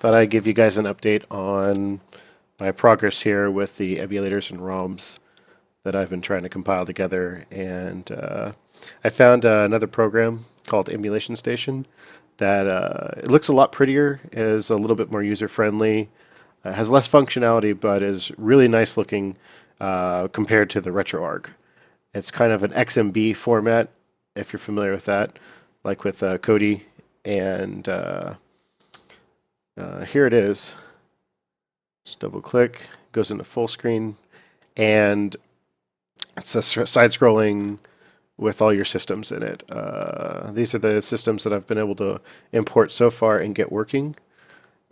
thought I'd give you guys an update on my progress here with the emulators and ROMs that I've been trying to compile together. And I found another program called Emulation Station that it looks a lot prettier, is a little bit more user-friendly, has less functionality, but is really nice looking compared to the RetroArch. It's kind of an XMB format, if you're familiar with that, like with Kodi. And here it is. Just double click, goes into full screen, and it's a side-scrolling with all your systems in it. These are the systems that I've been able to import so far and get working.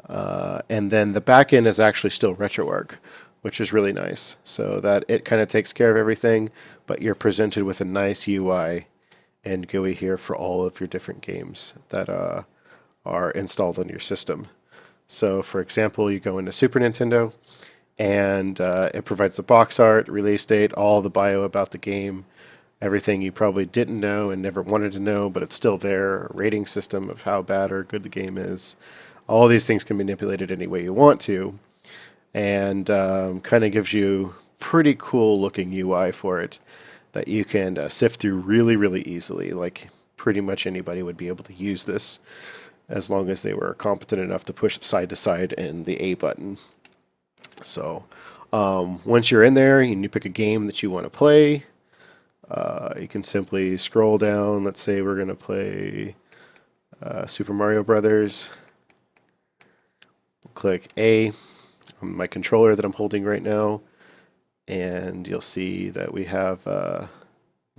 And then the back end is actually still RetroArch, which is really nice. So that it kind of takes care of everything, but you're presented with a nice UI and GUI here for all of your different games that are installed on your system. So for example, you go into Super Nintendo and it provides the box art, release date, all the bio about the game, everything you probably didn't know and never wanted to know, but it's still there, a rating system of how bad or good the game is. All these things can be manipulated any way you want to, and kind of gives you pretty cool looking UI for it that you can sift through really, really easily. Like pretty much anybody would be able to use this as long as they were competent enough to push side to side and the A button. So once you're in there and you pick a game that you want to play, you can simply scroll down. Let's say we're going to play Super Mario Brothers. Click A on my controller that I'm holding right now, and you'll see that we have a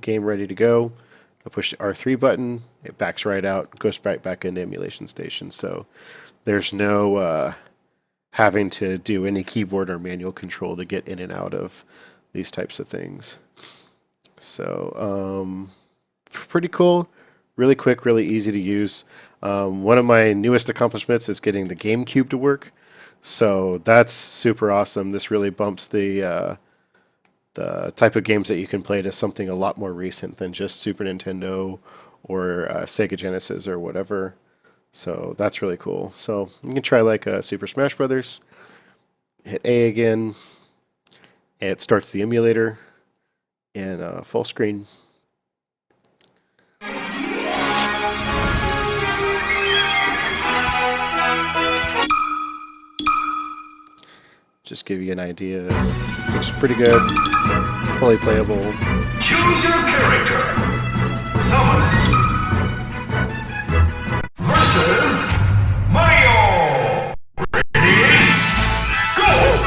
game ready to go. I push the R3 button, it backs right out, goes right back into Emulation Station. So there's no having to do any keyboard or manual control to get in and out of these types of things. So pretty cool, really quick, really easy to use. One of my newest accomplishments is getting the GameCube to work. So that's super awesome. This really bumps the type of games that you can play to something a lot more recent than just Super Nintendo or Sega Genesis or whatever. So that's really cool. So you can try like Super Smash Brothers. Hit A again. And it starts the emulator in full screen. Just give you an idea. Looks pretty good. Fully playable. Choose your character. Samus versus Mario. Ready? Go!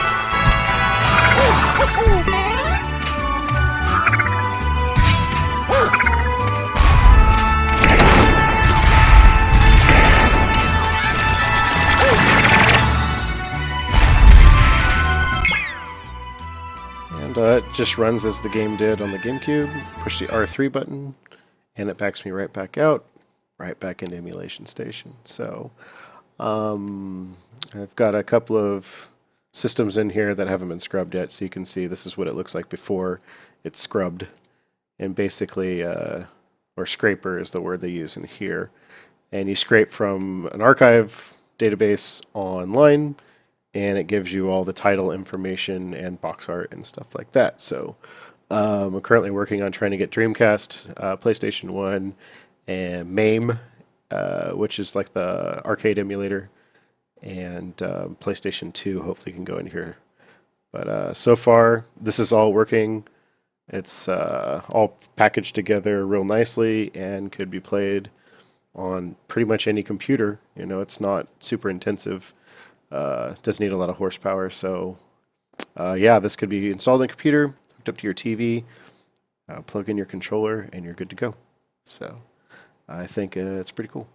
It just runs as the game did on the GameCube. Push the R3 button, and it backs me right back out, right back into Emulation Station. So I've got a couple of systems in here that haven't been scrubbed yet, so you can see this is what it looks like before it's scrubbed. And basically, or scraper is the word they use in here. And you scrape from an archive database online, and it gives you all the title information and box art and stuff like that. So I'm currently working on trying to get Dreamcast, PlayStation 1, and MAME, which is like the arcade emulator, and PlayStation 2 hopefully can go in here. But so far, this is all working. It's all packaged together real nicely and could be played on pretty much any computer. You know, it's not super intensive. Doesn't need a lot of horsepower, so yeah, this could be installed on a computer, hooked up to your TV, plug in your controller, and you're good to go. So I think it's pretty cool.